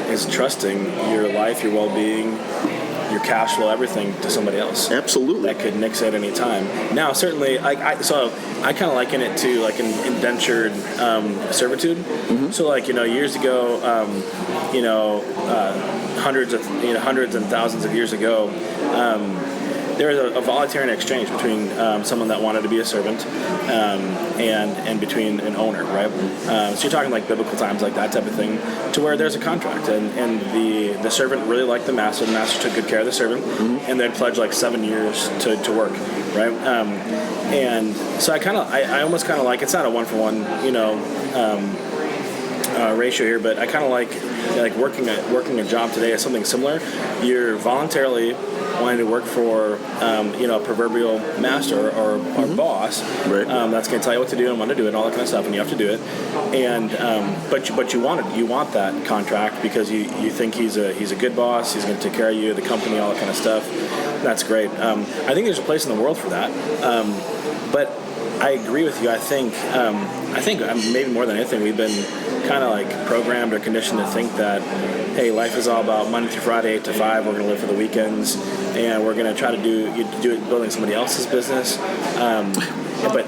Speaker 1: is trusting your life, your well-being, your cash flow, everything to somebody else.
Speaker 2: Absolutely.
Speaker 1: That could nix at any time. Now, certainly, I kind of liken it to like an indentured servitude. Mm-hmm. So, like, years ago, hundreds and thousands of years ago, there was a voluntary exchange between someone that wanted to be a servant and between an owner, right? So you're talking like biblical times, like that type of thing, to where there's a contract, and the servant really liked the master. The master took good care of the servant, mm-hmm. and then pledged like 7 years to work, right? And so I almost kind of like, it's not a 1-for-1, ratio here, but I kind of like working a job today as something similar. You're voluntarily wanting to work for a proverbial master or mm-hmm. boss, right. That's going to tell you what to do and when to do it and all that kind of stuff, and you have to do it. And but you want that contract because you think he's a good boss, he's going to take care of you, the company, all that kind of stuff. That's great. I think there's a place in the world for that. But I agree with you. I think maybe more than anything, we've been kind of like programmed or conditioned to think that, hey, life is all about Monday through Friday, 8 to 5. We're going to live for the weekends, and we're going to try to do it building somebody else's business, but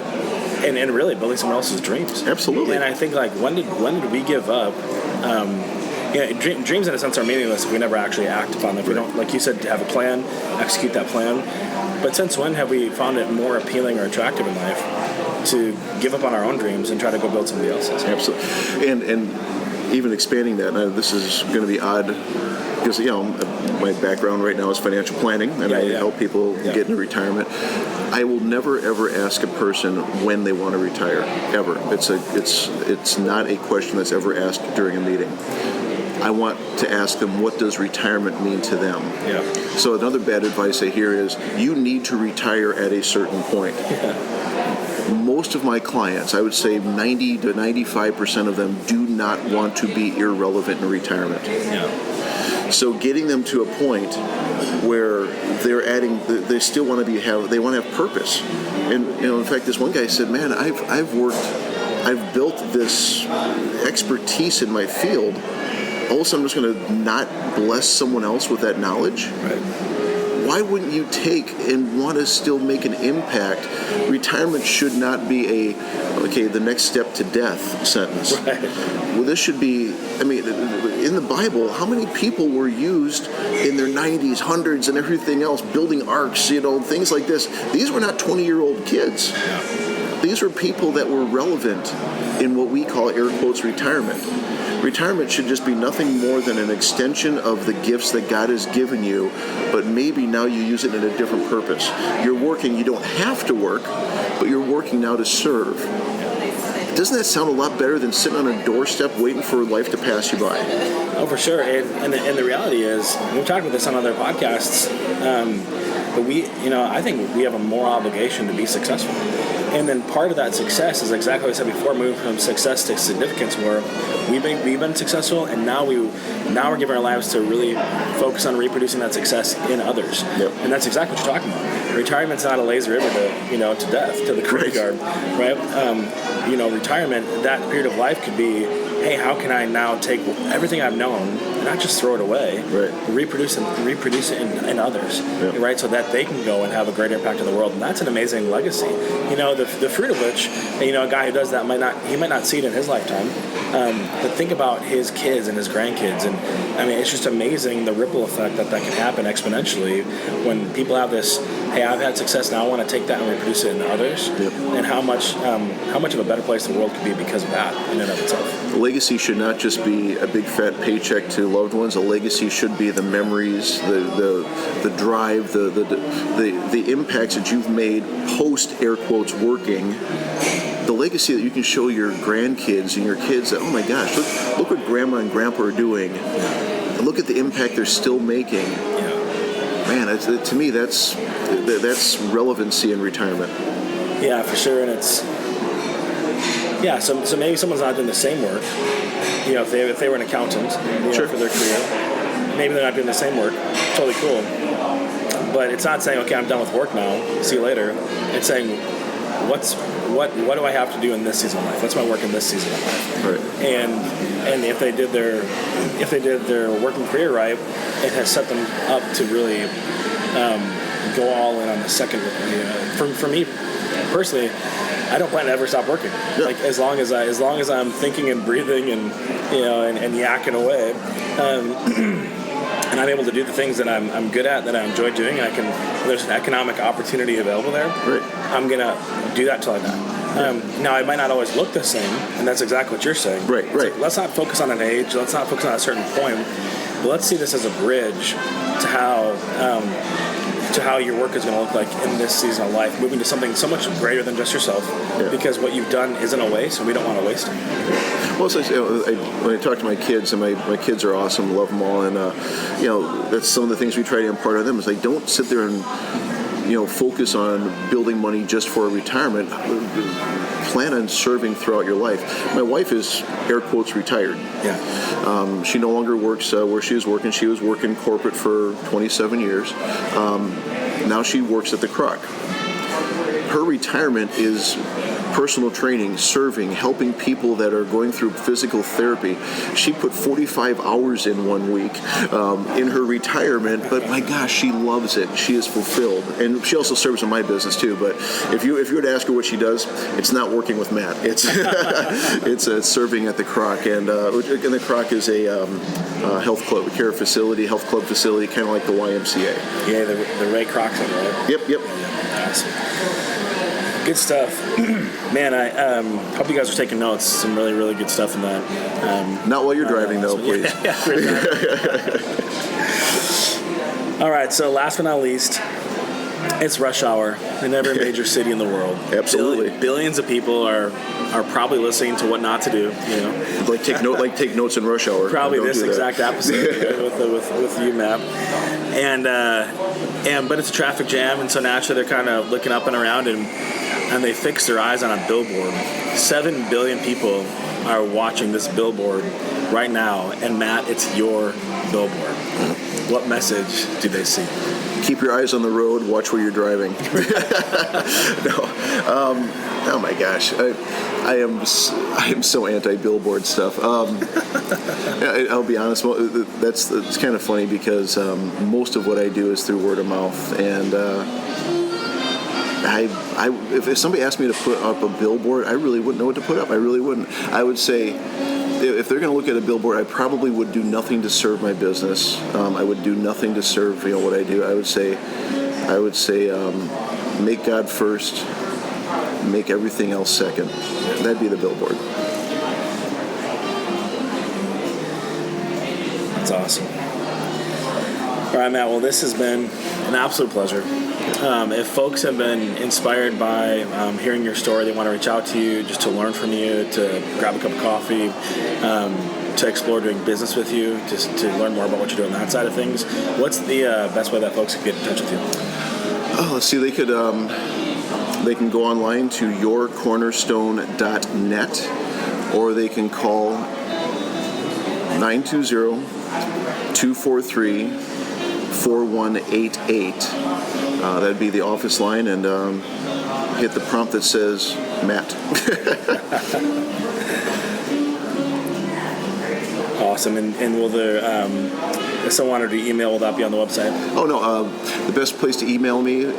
Speaker 1: really building someone else's dreams.
Speaker 2: Absolutely.
Speaker 1: And I think like when did we give up? Dreams in a sense are meaningless if we never actually act upon them. If we don't, like you said, have a plan, execute that plan. But since when have we found it more appealing or attractive in life to give up on our own dreams and try to go build somebody else's?
Speaker 2: Absolutely. And even expanding that, this is going to be odd because, my background right now is financial planning, and I help people get into retirement. I will never, ever ask a person when they want to retire, ever. It's not a question that's ever asked during a meeting. I want to ask them, what does retirement mean to them? Yeah. So another bad advice I hear is, you need to retire at a certain point. Yeah. Most of my clients, I would say 90 to 95% of them, do not want to be irrelevant in retirement. Yeah. So getting them to a point where they still want to they want to have purpose. And in fact, this one guy said, "Man, I've built this expertise in my field. All of a sudden, I'm just going to not bless someone else with that knowledge." Right. why wouldn't you take and want to still make an impact? Retirement should not be the next step to death sentence.
Speaker 1: Right.
Speaker 2: Well, this should be, in the Bible, how many people were used in their 90s, 100s, and everything else, building arks, things like this? These were not 20-year-old kids. These were people that were relevant in what we call, air quotes, retirement. Retirement should just be nothing more than an extension of the gifts that God has given you, but maybe now you use it in a different purpose. You're working, you don't have to work, but you're working now to serve. Doesn't that sound a lot better than sitting on a doorstep waiting for life to pass you by?
Speaker 1: Oh, for sure. And the reality is, we've talked about this on other podcasts, but I think we have a moral obligation to be successful. And then part of that success is exactly what I said before, moving from success to significance, where we've been successful, and now we're giving our lives to really focus on reproducing that success in others.
Speaker 2: Yep.
Speaker 1: And that's exactly what you're talking about. Retirement's not a lazy river to death, to the graveyard, right? Retirement, that period of life could be, hey, how can I now take everything I've known, not just throw it away,
Speaker 2: right,
Speaker 1: reproduce it in others,
Speaker 2: yep,
Speaker 1: right, so that they can go and have a greater impact in the world. And that's an amazing legacy, the fruit of which, a guy who does that might not see it in his lifetime, but think about his kids and his grandkids, and it's just amazing the ripple effect that can happen exponentially when people have this, hey, I've had success, now I want to take that and reproduce it in others,
Speaker 2: yep,
Speaker 1: and how much of a better place the world could be because of that in and of itself.
Speaker 2: A legacy should not just be a big fat paycheck to loved ones. A legacy should be the memories, the drive, the impacts that you've made post air quotes working. The legacy that you can show your grandkids and your kids that, oh my gosh, look what grandma and grandpa are doing. And look at the impact they're still making. Man, to me, that's relevancy in retirement.
Speaker 1: Yeah, for sure, and it's so maybe someone's not doing the same work. If they were an accountant,
Speaker 2: sure,
Speaker 1: for their career, maybe they're not doing the same work. Totally cool, but it's not saying, okay, I'm done with work now. See you later. It's saying, what do I have to do in this season of life? What's my work in this season of life?
Speaker 2: Right. And
Speaker 1: if they did their working career right, it has set them up to really go all in on the second. For me personally, I don't plan to ever stop working.
Speaker 2: Yeah.
Speaker 1: Like as long as I'm thinking and breathing and and yakking away, and I'm able to do the things that I'm good at, that I enjoy doing. There's an economic opportunity available there.
Speaker 2: Right.
Speaker 1: I'm gonna do that till I die. Now, it might not always look the same, and that's exactly what you're saying.
Speaker 2: Right.
Speaker 1: Like, let's not focus on an age. Let's not focus on a certain point. But let's see this as a bridge to how your work is going to look like in this season of life, moving to something so much greater than just yourself. Yeah. Because what you've done isn't a waste, and we don't want to waste it.
Speaker 2: Well, when I talk to my kids, and my kids are awesome, love them all, and that's some of the things we try to impart on them is like, don't sit there and focus on building money just for retirement. Plan on serving throughout your life. My wife is, air quotes, retired.
Speaker 1: Yeah.
Speaker 2: She no longer works where she was working. She was working corporate for 27 years. Now she works at the Croc. Her retirement is personal training, serving, helping people that are going through physical therapy. She put 45 hours in 1 week in her retirement, but my gosh, she loves it. She is fulfilled. And she also serves in my business too, but if you were to ask her what she does, it's not working with Matt. It's serving at the Croc, and the Croc is a health club, care facility, health club facility, kind of like the YMCA.
Speaker 1: Yeah, the Ray Kroc thing, right?
Speaker 2: Yep.
Speaker 1: Yeah, awesome. Good stuff. Man, I hope you guys are taking notes. Some really, really good stuff in that.
Speaker 2: Not while you're driving, though, please.
Speaker 1: All right, so last but not least, it's rush hour in every major city in the world.
Speaker 2: Absolutely.
Speaker 1: Billions of people are probably listening to what not to do.
Speaker 2: Take notes in rush hour.
Speaker 1: Probably this exact episode with you, Matt. But it's a traffic jam, and so naturally they're kind of looking up and around, and they fix their eyes on a billboard. 7 billion people are watching this billboard right now, and Matt, it's your billboard. What message do they see?
Speaker 2: Keep your eyes on the road. Watch where you're driving. No. Oh my gosh. I am so anti-billboard stuff. I'll be honest. It's kind of funny because most of what I do is through word of mouth, and if somebody asked me to put up a billboard, I really wouldn't know what to put up. I really wouldn't. I would say, if they're going to look at a billboard, I probably would do nothing to serve my business. I would do nothing to serve what I do. I would say, make God first, make everything else second. That'd be the billboard.
Speaker 1: That's awesome. All right, Matt. Well, this has been an absolute pleasure. If folks have been inspired by hearing your story, they want to reach out to you just to learn from you, to grab a cup of coffee, to explore doing business with you, just to learn more about what you do on that side of things, what's the best way that folks can get in touch with you?
Speaker 2: Oh, let's see. They can go online to yourcornerstone.net, or they can call 920-243-4188. That'd be the office line, and hit the prompt that says Matt. Awesome.
Speaker 1: And will if someone wanted to email, will that be on the website?
Speaker 2: Oh, no. The best place to email me,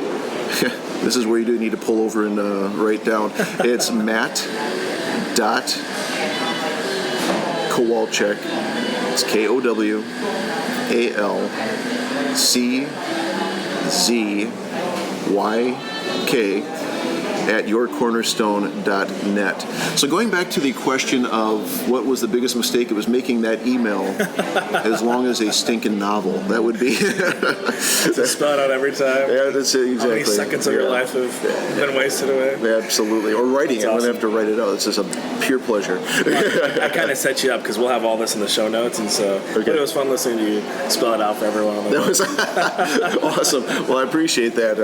Speaker 2: this is where you do need to pull over and write down. It's Matt.Kowalczyk. It's KOWALCZYK at yourcornerstone.net. So going back to the question of what was the biggest mistake, it was making that email as long as a stinking novel. That would be...
Speaker 1: Spell it out every time.
Speaker 2: Yeah, that's it, exactly.
Speaker 1: How many seconds of your life have been wasted away?
Speaker 2: Absolutely. Or writing it.
Speaker 1: Awesome.
Speaker 2: I wouldn't have to write it out. It's just a pure pleasure.
Speaker 1: I kind of set you up because we'll have all this in the show notes, and so it was fun listening to you spell it out for everyone on the
Speaker 2: That was awesome. Well, I appreciate that.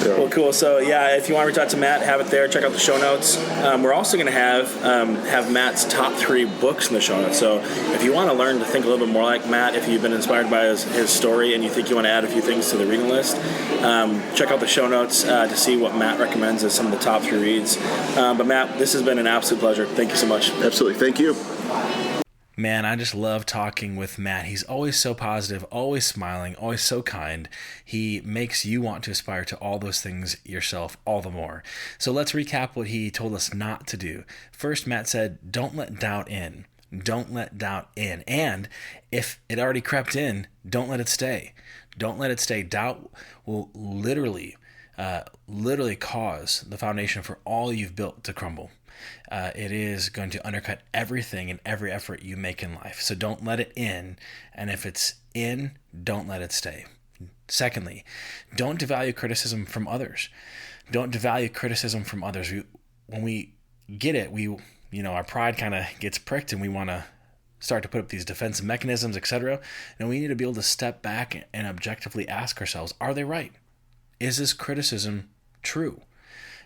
Speaker 1: Well, cool. So, if you want to reach out to Matt, have it there. Check out the show notes. We're also going to have Matt's top 3 books in the show notes. So if you want to learn to think a little bit more like Matt, if you've been inspired by his story and you think you want to add a few things to the reading list, check out the show notes to see what Matt recommends as some of the top 3 reads. But Matt, this has been an absolute pleasure. Thank you so much.
Speaker 2: Absolutely. Thank you.
Speaker 3: Man, I just love talking with Matt. He's always so positive, always smiling, always so kind. He makes you want to aspire to all those things yourself all the more. So let's recap what he told us not to do. First, Matt said, don't let doubt in. Don't let doubt in. And if it already crept in, don't let it stay. Don't let it stay. Doubt will literally cause the foundation for all you've built to crumble. It is going to undercut everything and every effort you make in life. So don't let it in. And if it's in, don't let it stay. Secondly, don't devalue criticism from others. Don't devalue criticism from others. When we get it, our pride kind of gets pricked and we want to start to put up these defensive mechanisms, etc. And we need to be able to step back and objectively ask ourselves, are they right? Is this criticism true?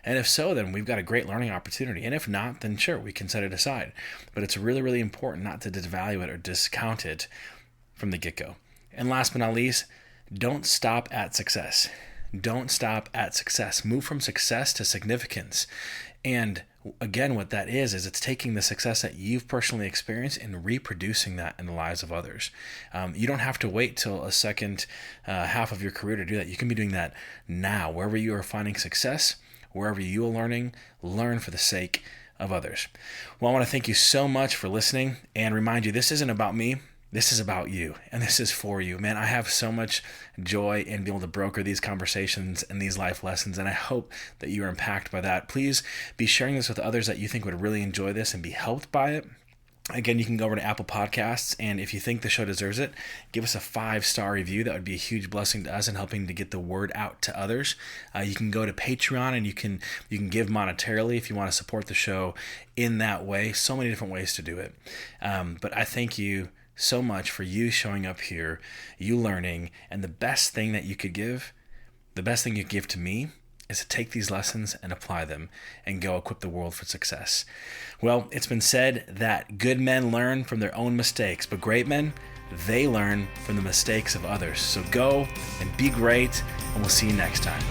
Speaker 3: And if so, then we've got a great learning opportunity. And if not, then sure, we can set it aside. But it's really, really important not to devalue it or discount it from the get-go. And last but not least, don't stop at success. Don't stop at success. Move from success to significance. And again, what that is it's taking the success that you've personally experienced and reproducing that in the lives of others. You don't have to wait till a second half of your career to do that. You can be doing that now. Wherever you are finding success, wherever you are learning, learn for the sake of others. Well, I want to thank you so much for listening and remind you this isn't about me. This is about you, and this is for you. Man, I have so much joy in being able to broker these conversations and these life lessons, and I hope that you are impacted by that. Please be sharing this with others that you think would really enjoy this and be helped by it. Again, you can go over to Apple Podcasts, and if you think the show deserves it, give us a 5-star review. That would be a huge blessing to us in helping to get the word out to others. You can go to Patreon, and you can give monetarily if you want to support the show in that way. So many different ways to do it. But I thank you so much for you showing up here, you learning, and the best thing you could give to me is to take these lessons and apply them and go equip the world for success. Well, it's been said that good men learn from their own mistakes, but great men, they learn from the mistakes of others. So go and be great, and we'll see you next time.